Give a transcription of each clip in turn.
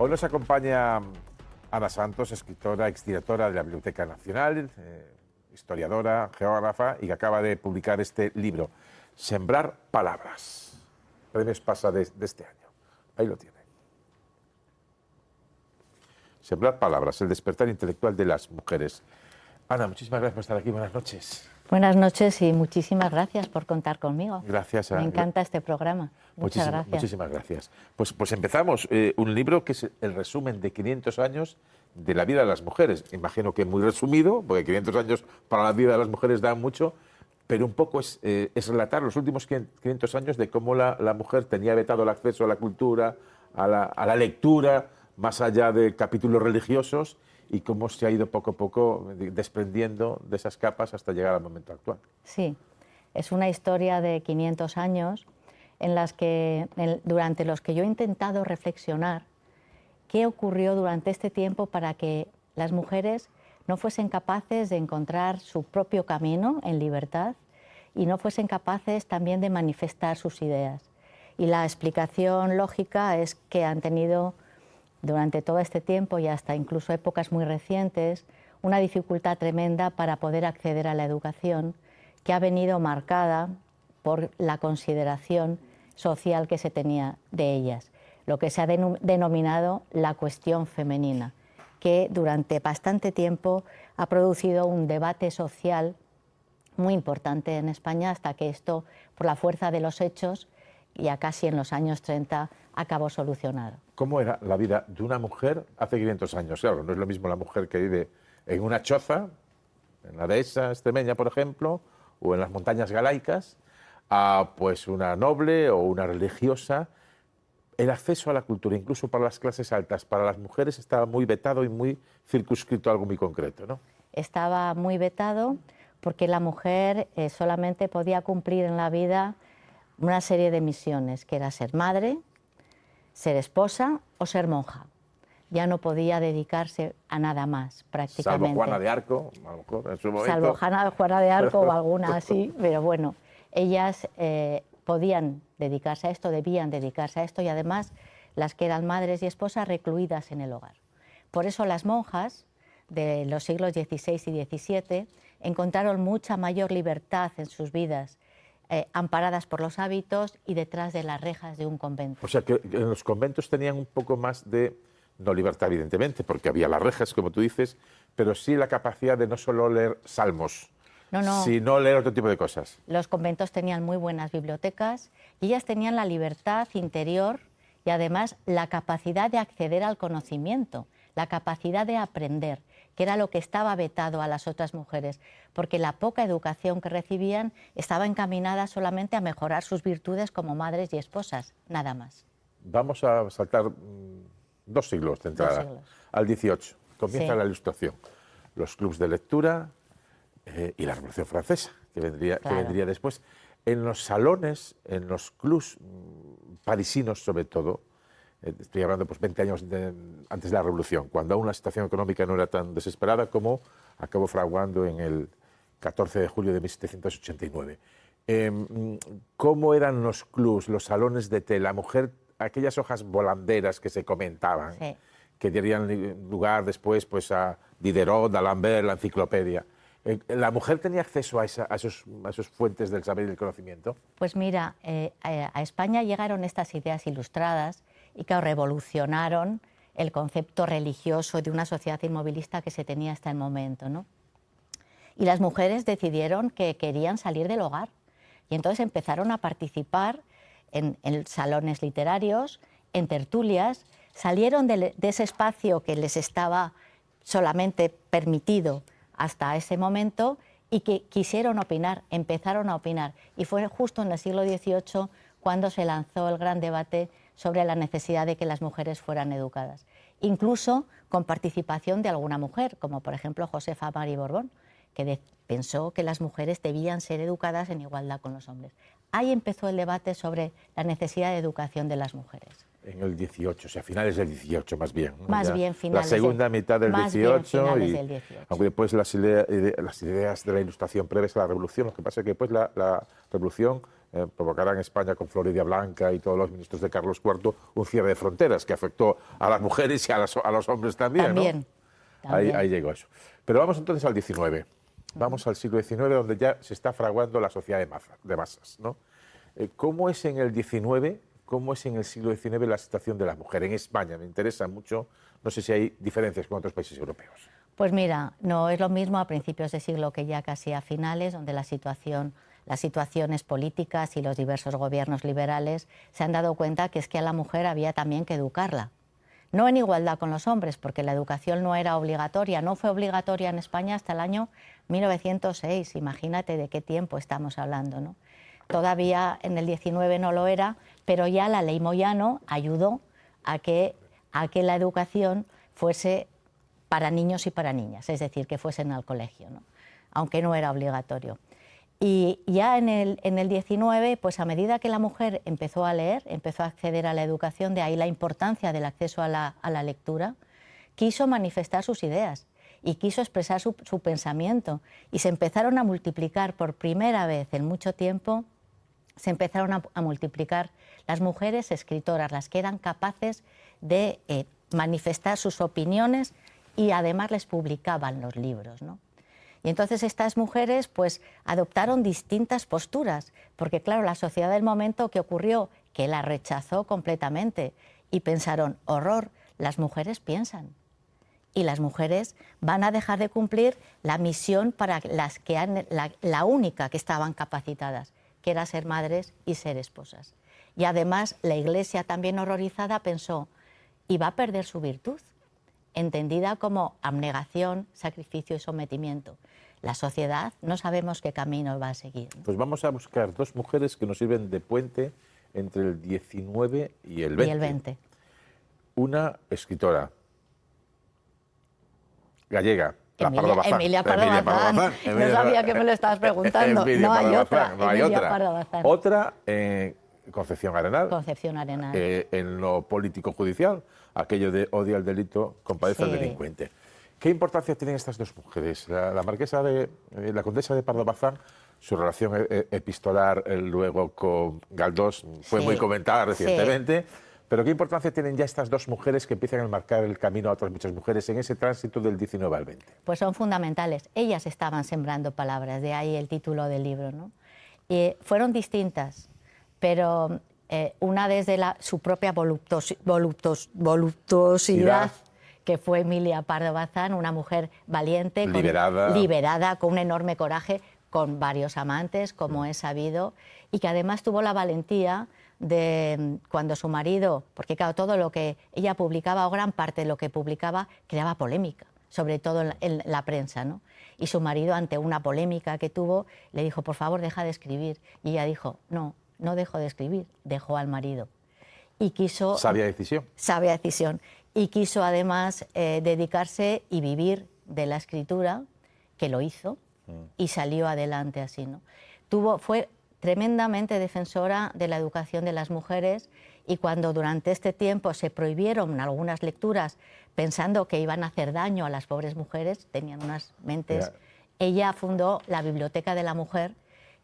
Hoy nos acompaña Ana Santos, escritora, exdirectora de la Biblioteca Nacional, historiadora, geógrafa, y que acaba de publicar este libro, Sembrar Palabras. Premios Pasa de este año. Ahí lo tiene. Sembrar Palabras, el despertar intelectual de las mujeres. Ana, muchísimas gracias por estar aquí. Buenas noches. Buenas noches y muchísimas gracias por contar conmigo. Gracias. Me encanta este programa. Muchas gracias. Muchísimas gracias. Pues empezamos. Un libro que es el resumen de 500 años de la vida de las mujeres. Imagino que muy resumido, porque 500 años para la vida de las mujeres da mucho, pero un poco es relatar los últimos 500 años de cómo la mujer tenía vetado el acceso a la cultura, a la lectura, más allá de capítulos religiosos, y cómo se ha ido poco a poco desprendiendo de esas capas hasta llegar al momento actual. Sí, es una historia de 500 años en las que, durante los que yo he intentado reflexionar qué ocurrió durante este tiempo para que las mujeres no fuesen capaces de encontrar su propio camino en libertad y no fuesen capaces también de manifestar sus ideas. Y la explicación lógica es que han tenido durante todo este tiempo y hasta incluso épocas muy recientes, una dificultad tremenda para poder acceder a la educación, que ha venido marcada por la consideración social que se tenía de ellas, lo que se ha denominado la cuestión femenina, que durante bastante tiempo ha producido un debate social muy importante en España, hasta que esto, por la fuerza de los hechos, ya casi en los años 30, acabó solucionado. ¿Cómo era la vida de una mujer hace 500 años? Claro, no es lo mismo la mujer que vive en una choza, en la dehesa extremeña, por ejemplo, o en las montañas galaicas, a pues una noble o una religiosa. El acceso a la cultura, incluso para las clases altas, para las mujeres estaba muy vetado y muy circunscrito a algo muy concreto, ¿no? Estaba muy vetado porque la mujer solamente podía cumplir en la vida una serie de misiones, que era ser madre, ser esposa o ser monja. Ya no podía dedicarse a nada más, prácticamente. Salvo Juana de Arco, a lo mejor, en su momento. Salvo Juana de Arco o alguna así, pero bueno, ellas podían dedicarse a esto, debían dedicarse a esto, y además las que eran madres y esposas recluidas en el hogar. Por eso las monjas de los siglos XVI y XVII encontraron mucha mayor libertad en sus vidas, amparadas por los hábitos y detrás de las rejas de un convento. O sea, que en los conventos tenían un poco más de, no libertad evidentemente, porque había las rejas, como tú dices, pero sí la capacidad de no solo leer salmos, sino leer otro tipo de cosas. Los conventos tenían muy buenas bibliotecas y ellas tenían la libertad interior y además la capacidad de acceder al conocimiento, la capacidad de aprender, que era lo que estaba vetado a las otras mujeres, porque la poca educación que recibían estaba encaminada solamente a mejorar sus virtudes como madres y esposas, nada más. Vamos a saltar 2 siglos de entrada, 2 siglos. Al 18. Comienza Sí. la Ilustración, los clubs de lectura y la Revolución Francesa, que vendría después. En los salones, en los clubs parisinos sobre todo, estoy hablando pues 20 años antes de la Revolución, cuando aún la situación económica no era tan desesperada como acabó fraguando en el 14 de julio de 1789. ¿Cómo eran los clubs, los salones de té? La mujer, aquellas hojas volanderas que se comentaban, Sí. que darían lugar después pues, a Diderot, a Lambert, la enciclopedia. ¿La mujer tenía acceso a esos fuentes del saber y del conocimiento? Pues mira, a España llegaron estas ideas ilustradas y que revolucionaron el concepto religioso de una sociedad inmovilista que se tenía hasta el momento, ¿no? Y las mujeres decidieron que querían salir del hogar y entonces empezaron a participar en salones literarios, en tertulias, salieron de ese espacio que les estaba solamente permitido hasta ese momento y que quisieron opinar, empezaron a opinar. Y fue justo en el siglo XVIII cuando se lanzó el gran debate sobre la necesidad de que las mujeres fueran educadas, incluso con participación de alguna mujer, como por ejemplo Josefa Mari Borbón, que pensó que las mujeres debían ser educadas en igualdad con los hombres. Ahí empezó el debate sobre la necesidad de educación de las mujeres. En el 18, o sea, finales del 18 más bien, ¿no? Más bien finales. La segunda mitad del 18 y del 18. aunque después las ideas de la Ilustración previas a la Revolución, lo que pasa es que después la Revolución provocará en España con Florida Blanca y todos los ministros de Carlos IV un cierre de fronteras que afectó a las mujeres y a los hombres también, ¿no? Ahí llegó eso. Pero vamos entonces al XIX. Vamos al siglo XIX, donde ya se está fraguando la sociedad de masas, ¿no? ¿Cómo es en el XIX, cómo es en el siglo XIX la situación de la mujer? En España me interesa mucho, no sé si hay diferencias con otros países europeos. Pues mira, no es lo mismo a principios de siglo que ya casi a finales, donde las situaciones políticas y los diversos gobiernos liberales se han dado cuenta que es que a la mujer había también que educarla. No en igualdad con los hombres, porque la educación no era obligatoria, no fue obligatoria en España hasta el año 1906, imagínate de qué tiempo estamos hablando, ¿no? Todavía en el 19 no lo era, pero ya la ley Moyano ayudó a que la educación fuese para niños y para niñas, es decir, que fuesen al colegio, ¿no? Aunque no era obligatorio. Y ya en el 19, pues a medida que la mujer empezó a leer, empezó a acceder a la educación, de ahí la importancia del acceso a la lectura, quiso manifestar sus ideas y quiso expresar su pensamiento. Y se empezaron a multiplicar por primera vez en mucho tiempo, se empezaron a multiplicar las mujeres escritoras, las que eran capaces de manifestar sus opiniones y además les publicaban los libros, ¿no? Y entonces estas mujeres pues adoptaron distintas posturas, porque claro, la sociedad del momento, ¿qué ocurrió? Que la rechazó completamente y pensaron, horror, las mujeres piensan y las mujeres van a dejar de cumplir la misión para las que la única que estaban capacitadas, que era ser madres y ser esposas. Y además la Iglesia, también horrorizada, pensó, y va a perder su virtud, entendida como abnegación, sacrificio y sometimiento. La sociedad no sabemos qué camino va a seguir, ¿no? Pues vamos a buscar dos mujeres que nos sirven de puente entre el 19 y el 20. Y el 20. Una escritora gallega, Emilia Pardo Bazán. No sabía que me lo estabas preguntando. No hay otra. No hay otra. Otra, Concepción Arenal. Concepción Arenal. En lo político-judicial, aquello de odia al delito, compadece al delincuente. ¿Qué importancia tienen estas dos mujeres? La condesa de Pardo Bazán, su relación epistolar luego con Galdós fue muy comentada recientemente, pero ¿qué importancia tienen ya estas dos mujeres que empiezan a marcar el camino a otras muchas mujeres en ese tránsito del 19 al 20? Pues son fundamentales. Ellas estaban sembrando palabras, de ahí el título del libro, ¿no? Fueron distintas, pero una desde su propia voluptuosidad, que fue Emilia Pardo Bazán, una mujer valiente, liberada, con un enorme coraje, con varios amantes, como es sabido, y que además tuvo la valentía de, cuando su marido, porque claro, todo lo que ella publicaba, o gran parte de lo que publicaba, creaba polémica, sobre todo en la prensa, ¿no? Y su marido, ante una polémica que tuvo, le dijo, por favor, deja de escribir. Y ella dijo, no dejo de escribir, dejó al marido. Y quiso... Sabia decisión. Sabia decisión. Y quiso además dedicarse y vivir de la escritura, que lo hizo, y salió adelante así, ¿no? Fue tremendamente defensora de la educación de las mujeres, y cuando durante este tiempo se prohibieron algunas lecturas pensando que iban a hacer daño a las pobres mujeres, tenían unas mentes, ella fundó la Biblioteca de la Mujer,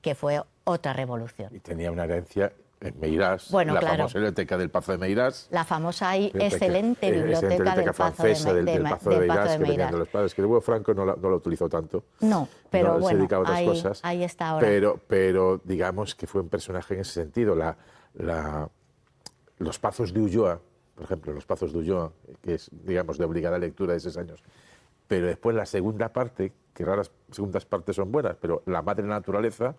que fue otra revolución. Y tenía una herencia en Meirás, bueno, la famosa biblioteca del Pazo de Meirás. La famosa y excelente biblioteca del Pazo de Meirás. Que venían de los padres, que luego Franco no lo utilizó tanto. No, pero bueno, se dedicaba a otras cosas. Ahí está ahora. Pero digamos que fue un personaje en ese sentido. Los Pazos de Ulloa, por ejemplo, los Pazos de Ulloa, que es, digamos, de obligada lectura de esos años. Pero después la segunda parte, que raras segundas partes son buenas, pero la madre naturaleza,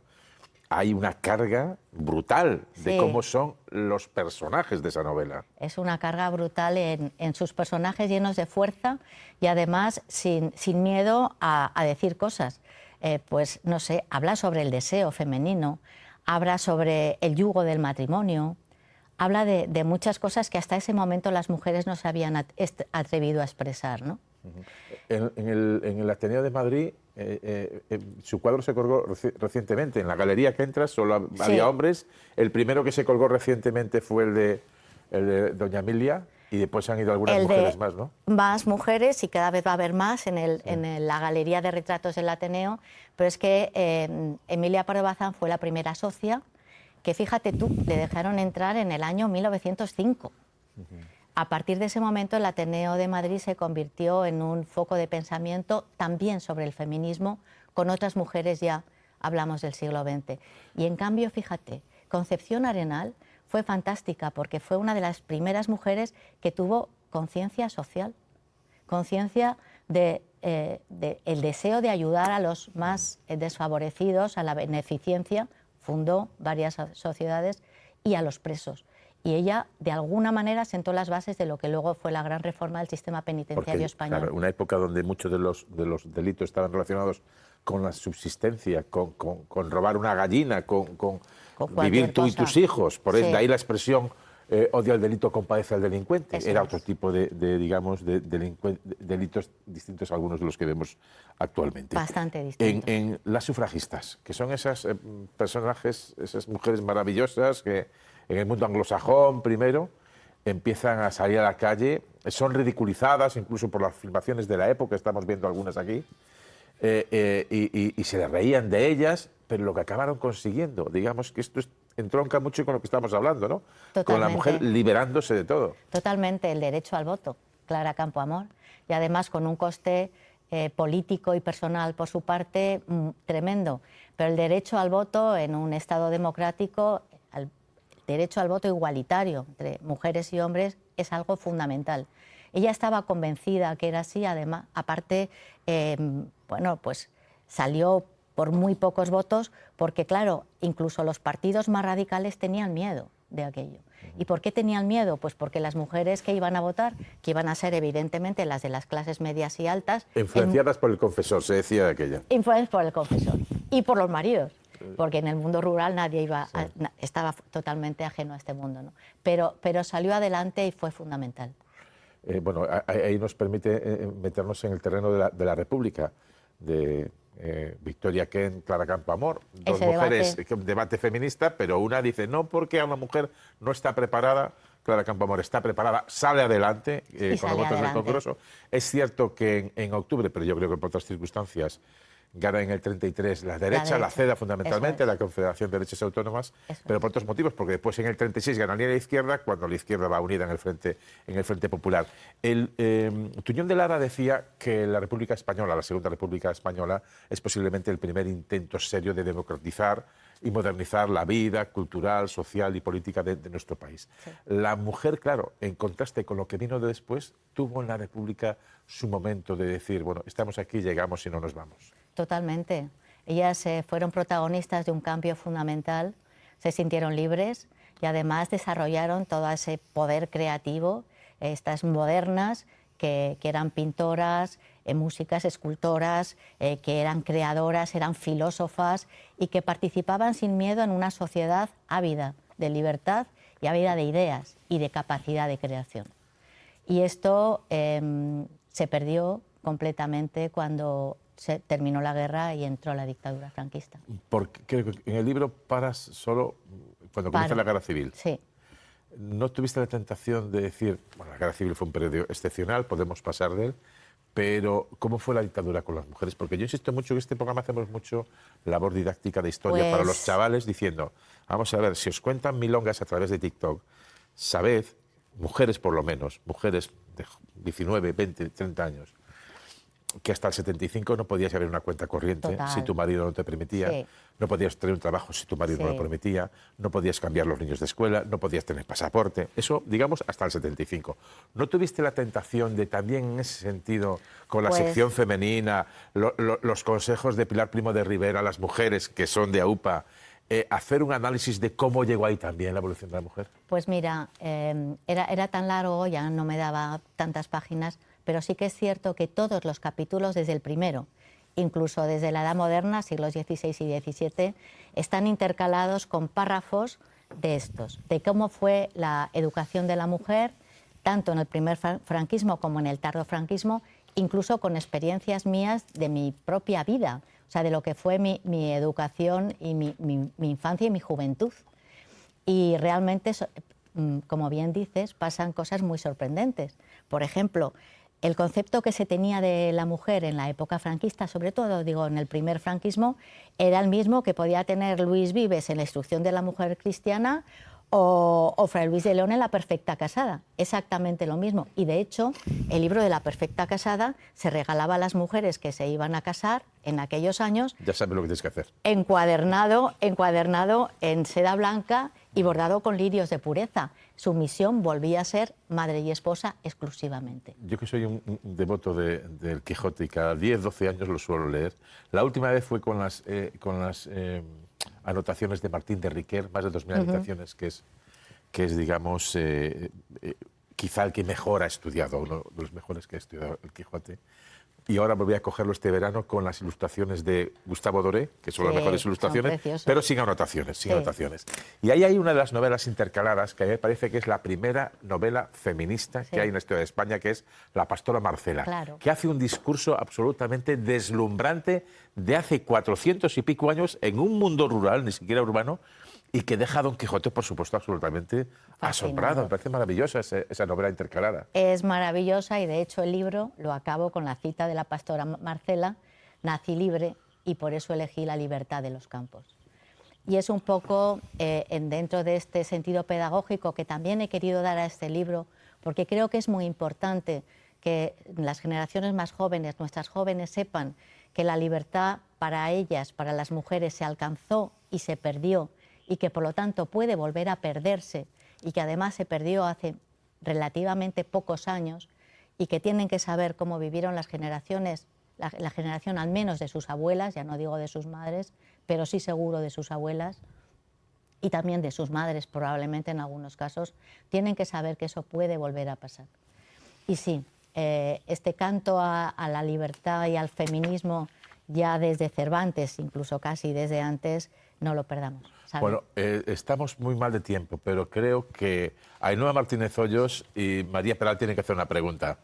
hay una carga brutal de cómo son los personajes de esa novela. Es una carga brutal en sus personajes, llenos de fuerza y además sin miedo a decir cosas. Pues no sé, habla sobre el deseo femenino, habla sobre el yugo del matrimonio, habla de muchas cosas que hasta ese momento las mujeres no se habían atrevido a expresar, ¿no? En el Ateneo de Madrid, su cuadro se colgó recientemente. En la galería que entras solo había hombres. El primero que se colgó recientemente fue el de Doña Emilia, y después han ido algunas mujeres más, ¿no? Más mujeres, y cada vez va a haber más en la galería de retratos del Ateneo, pero es que Emilia Pardo Bazán fue la primera socia que fíjate tú, le dejaron entrar en el año 1905. A partir de ese momento el Ateneo de Madrid se convirtió en un foco de pensamiento también sobre el feminismo, con otras mujeres ya hablamos del siglo XX. Y en cambio, fíjate, Concepción Arenal fue fantástica porque fue una de las primeras mujeres que tuvo conciencia social, conciencia de el deseo de ayudar a los más desfavorecidos, a la beneficencia, fundó varias sociedades, y a los presos. Y ella, de alguna manera, sentó las bases de lo que luego fue la gran reforma del sistema penitenciario español. Claro, una época donde muchos de los delitos estaban relacionados con la subsistencia, con robar una gallina, con vivir tú y tus hijos. Por eso, de ahí la expresión odio al delito, compadece al delincuente. Eso era otro tipo de delitos distintos a algunos de los que vemos actualmente. Bastante distintos. En las sufragistas, que son esas personajes, esas mujeres maravillosas que en el mundo anglosajón primero empiezan a salir a la calle, son ridiculizadas incluso por las filmaciones de la época, estamos viendo algunas aquí, y se les reían de ellas, pero lo que acabaron consiguiendo, digamos que esto entronca mucho con lo que estamos hablando, ¿no? Totalmente. Con la mujer liberándose de todo. Totalmente, el derecho al voto, Clara Campoamor, y además con un coste político y personal por su parte tremendo, pero el derecho al voto en un Estado democrático, el derecho al voto igualitario entre mujeres y hombres es algo fundamental. Ella estaba convencida que era así, además, aparte, bueno, pues salió por muy pocos votos, porque claro, incluso los partidos más radicales tenían miedo de aquello. ¿Y por qué tenían miedo? Pues porque las mujeres que iban a votar, que iban a ser evidentemente las de las clases medias y altas... Influenciadas por el confesor, se decía de aquella. Influenciadas por el confesor y por los maridos, porque en el mundo rural nadie estaba totalmente ajeno a este mundo, ¿no? Pero salió adelante y fue fundamental. Bueno, ahí nos permite meternos en el terreno de la República, de Victoria Kent, Clara Campoamor, dos mujeres, debate feminista, pero una dice, no, porque una mujer no está preparada, Clara Campoamor está preparada, sale adelante con los votos del Congreso. Es cierto que en octubre, pero yo creo que por otras circunstancias, gana en el 33 la derecha, la CEDA fundamentalmente, la Confederación de Derechas Autónomas, pero por otros motivos, porque después en el 36 ganaría la izquierda, cuando la izquierda va unida en el Frente Popular. Tuñón de Lara decía que la República Española, la Segunda República Española, es posiblemente el primer intento serio de democratizar y modernizar la vida cultural, social y política de nuestro país. Sí. La mujer, claro, en contraste con lo que vino de después, tuvo en la República su momento de decir, bueno, estamos aquí, llegamos y no nos vamos. Totalmente. Ellas fueron protagonistas de un cambio fundamental, se sintieron libres y además desarrollaron todo ese poder creativo, estas modernas que eran pintoras, músicas, escultoras, que eran creadoras, eran filósofas y que participaban sin miedo en una sociedad ávida de libertad y ávida de ideas y de capacidad de creación. Y esto se perdió completamente cuando se terminó la guerra y entró la dictadura franquista. Porque en el libro paras solo cuando comienza la guerra civil. Sí. ¿No tuviste la tentación de decir, bueno, la guerra civil fue un periodo excepcional, podemos pasar de él, pero ¿cómo fue la dictadura con las mujeres? Porque yo insisto mucho que en este programa hacemos mucho labor didáctica de historia para los chavales, diciendo, vamos a ver, si os cuentan milongas a través de TikTok, sabed, mujeres por lo menos, mujeres de 19, 20, 30 años, que hasta el 75 no podías abrir una cuenta corriente si tu marido no te permitía, no podías tener un trabajo si tu marido no lo permitía, no podías cambiar los niños de escuela, no podías tener pasaporte, eso, digamos, hasta el 75. ¿No tuviste la tentación de también en ese sentido, con la sección femenina, los consejos de Pilar Primo de Rivera, las mujeres que son de AUPA, hacer un análisis de cómo llegó ahí también la evolución de la mujer? Pues mira, era tan largo, ya no me daba tantas páginas, pero sí que es cierto que todos los capítulos, desde el primero, incluso desde la Edad Moderna, siglos XVI y XVII, están intercalados con párrafos de estos, de cómo fue la educación de la mujer, tanto en el primer franquismo como en el tardofranquismo, incluso con experiencias mías de mi propia vida, o sea, de lo que fue mi educación y mi infancia y mi juventud. Y realmente, como bien dices, pasan cosas muy sorprendentes. Por ejemplo, el concepto que se tenía de la mujer en la época franquista, sobre todo, digo, en el primer franquismo, era el mismo que podía tener Luis Vives en La instrucción de la mujer cristiana o Fray Luis de León en La perfecta casada, exactamente lo mismo. Y de hecho, el libro de La perfecta casada se regalaba a las mujeres que se iban a casar en aquellos años. Ya sabes lo que tienes que hacer. Encuadernado en seda blanca y bordado con lirios de pureza. Su misión volvía a ser madre y esposa exclusivamente. Yo que soy un devoto del Quijote y cada 10, 12 años lo suelo leer. La última vez fue con las anotaciones de Martín de Riquer, más de 2000 anotaciones, que es digamos, quizá el que mejor ha estudiado, uno de los mejores que ha estudiado el Quijote. Y ahora me voy a cogerlo este verano con las ilustraciones de Gustavo Doré, que son las mejores ilustraciones, pero sin anotaciones, anotaciones. Y ahí hay una de las novelas intercaladas que a mí me parece que es la primera novela feminista que hay en la historia de España, que es La pastora Marcela, que hace un discurso absolutamente deslumbrante de hace 400 y pico años en un mundo rural, ni siquiera urbano, y que deja a Don Quijote, por supuesto, absolutamente asombrado. Me parece maravillosa esa novela intercalada. Es maravillosa y, de hecho, el libro lo acabo con la cita de la pastora Marcela: nací libre y por eso elegí la libertad de los campos. Y es un poco dentro de este sentido pedagógico que también he querido dar a este libro, porque creo que es muy importante que las generaciones más jóvenes, nuestras jóvenes, sepan que la libertad para ellas, para las mujeres, se alcanzó y se perdió, y que por lo tanto puede volver a perderse, y que además se perdió hace relativamente pocos años, y que tienen que saber cómo vivieron las generaciones, la generación al menos de sus abuelas, ya no digo de sus madres, pero sí seguro de sus abuelas, y también de sus madres probablemente en algunos casos, tienen que saber que eso puede volver a pasar. Y sí, este canto a la libertad y al feminismo, ya desde Cervantes, incluso casi desde antes, no lo perdamos. ¿Sabe? Bueno, estamos muy mal de tiempo, pero creo que Ainhoa Martínez Hoyos y María Peral tienen que hacer una pregunta.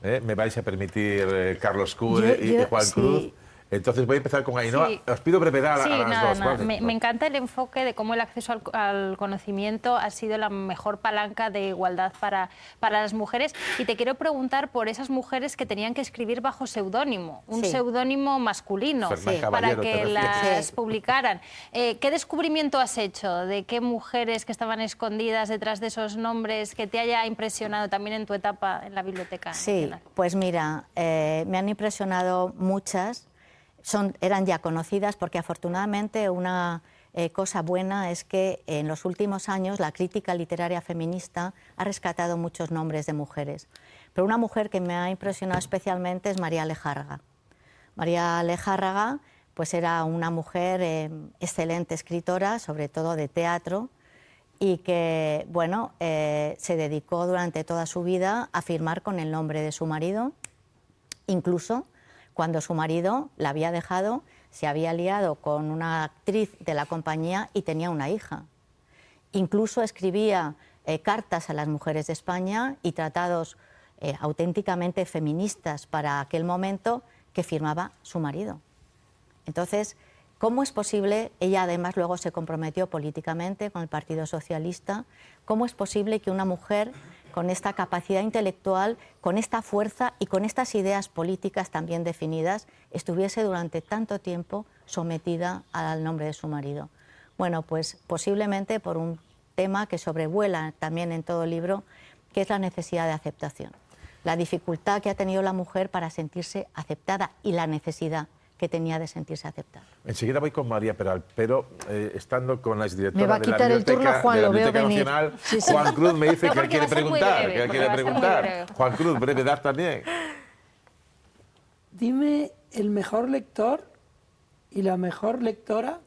¿Me vais a permitir, Carlos Cure y Juan Cruz? Entonces voy a empezar con Ainhoa. Sí. Os pido brevedad a las dos. Me encanta el enfoque de cómo el acceso al conocimiento ha sido la mejor palanca de igualdad para las mujeres. Y te quiero preguntar por esas mujeres que tenían que escribir bajo seudónimo, un seudónimo masculino, para que las publicaran. ¿Qué descubrimiento has hecho de qué mujeres que estaban escondidas detrás de esos nombres que te haya impresionado también en tu etapa en la Biblioteca Nacional? Pues mira, me han impresionado muchas. Eran ya conocidas, porque afortunadamente una cosa buena es que en los últimos años la crítica literaria feminista ha rescatado muchos nombres de mujeres. Pero una mujer que me ha impresionado especialmente es María Lejárraga. María Lejárraga pues era una mujer excelente escritora, sobre todo de teatro, y que bueno, se dedicó durante toda su vida a firmar con el nombre de su marido, incluso cuando su marido la había dejado, se había liado con una actriz de la compañía y tenía una hija. Incluso escribía cartas a las mujeres de España y tratados auténticamente feministas para aquel momento que firmaba su marido. Entonces, ¿cómo es posible? Ella además luego se comprometió políticamente con el Partido Socialista. ¿Cómo es posible que una mujer con esta capacidad intelectual, con esta fuerza y con estas ideas políticas también definidas, estuviese durante tanto tiempo sometida al nombre de su marido? Bueno, pues posiblemente por un tema que sobrevuela también en todo el libro, que es la necesidad de aceptación. La dificultad que ha tenido la mujer para sentirse aceptada y la necesidad que tenía de sentirse aceptada. Enseguida voy con María Peral, pero estando con la exdirectora me va a quitar de la el turno, Juan, de la lo veo Biblioteca venir. Nacional, Sí, sí. Juan Cruz me dice No, que porque quiere va a ser muy preguntar. breve, porque va a ser muy breve. Juan Cruz, brevedad también. Dime el mejor lector y la mejor lectora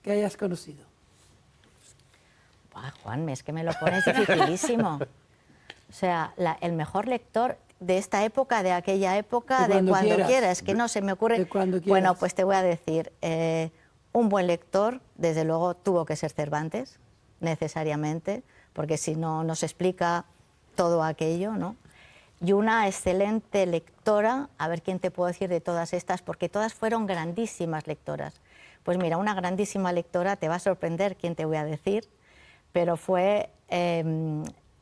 que hayas conocido. Buah, Juan, es que me lo pones dificilísimo. O sea, el mejor lector de esta época, de aquella época, de cuando quieras, que no se me ocurre. De cuando quieras. Bueno, pues te voy a decir, un buen lector, desde luego, tuvo que ser Cervantes, necesariamente, porque si no, nos explica todo aquello, ¿no? Y una excelente lectora, a ver quién te puedo decir de todas estas, porque todas fueron grandísimas lectoras. Pues mira, una grandísima lectora, te va a sorprender quién te voy a decir, pero fue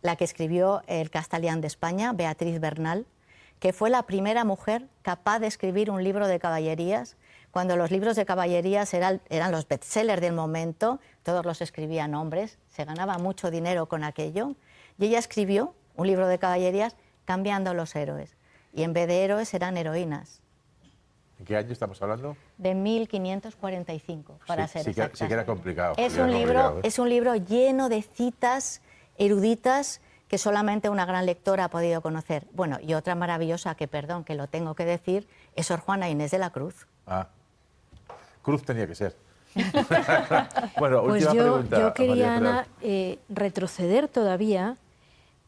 la que escribió El Castalián de España, Beatriz Bernal, que fue la primera mujer capaz de escribir un libro de caballerías, cuando los libros de caballerías eran los bestsellers del momento, todos los escribían hombres, se ganaba mucho dinero con aquello, y ella escribió un libro de caballerías cambiando los héroes, y en vez de héroes eran heroínas. ¿En qué año estamos hablando? De 1545, para ser exactas. Sí que era complicado. Es un libro lleno de citas eruditas que solamente una gran lectora ha podido conocer. Bueno, y otra maravillosa que, perdón, que lo tengo que decir, es Sor Juana Inés de la Cruz. Ah, Cruz tenía que ser. Bueno, Pues última pregunta. yo quería, María Ana, Prat. retroceder todavía,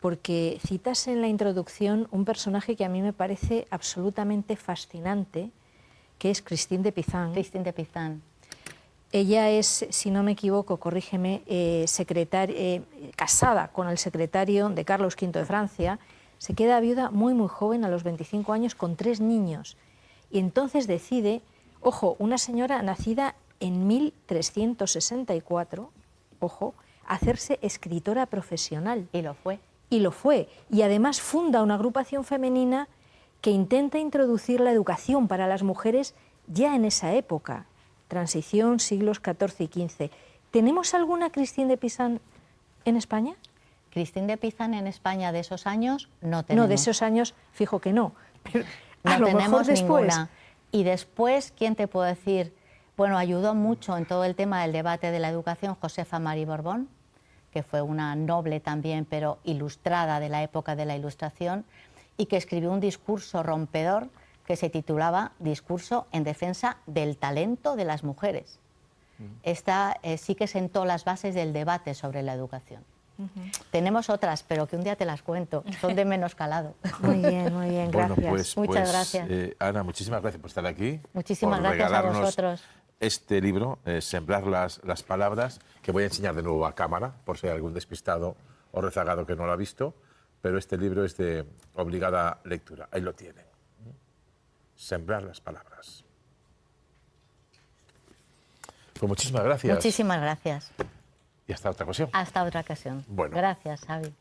porque citas en la introducción un personaje que a mí me parece absolutamente fascinante, que es Christine de Pizan. Christine de Pizan. Ella es, si no me equivoco, corrígeme, casada con el secretario de Carlos V de Francia, se queda viuda muy joven, a los 25 años, con 3 niños. Y entonces decide, ojo, una señora nacida en 1364, ojo, hacerse escritora profesional. Y lo fue. Y lo fue. Y además funda una agrupación femenina que intenta introducir la educación para las mujeres ya en esa época. Transición, siglos XIV y XV. ¿Tenemos alguna Christine de Pizan en España? Christine de Pizan en España de esos años no tenemos. No, de esos años, fijo que no. Pero no a lo tenemos mejor después. ninguna. Y después, ¿quién te puedo decir? Bueno, ayudó mucho en todo el tema del debate de la educación Josefa María Borbón, que fue una noble también, pero ilustrada de la época de la Ilustración, y que escribió un discurso rompedor que se titulaba Discurso en defensa del talento de las mujeres. Esta sí que sentó las bases del debate sobre la educación. Tenemos otras, pero que un día te las cuento, son de menos calado. Muy bien, gracias. Bueno, Muchas gracias. Ana, muchísimas gracias por estar aquí. Muchísimas por gracias a regalarnos vosotros. Este libro, Sembrar las palabras, que voy a enseñar de nuevo a cámara, por si hay algún despistado o rezagado que no lo ha visto, pero este libro es de obligada lectura. Ahí lo tienen. Sembrar las palabras. Pues muchísimas gracias. Muchísimas gracias. Y hasta otra ocasión. Hasta otra ocasión. Bueno. Gracias, Xavi.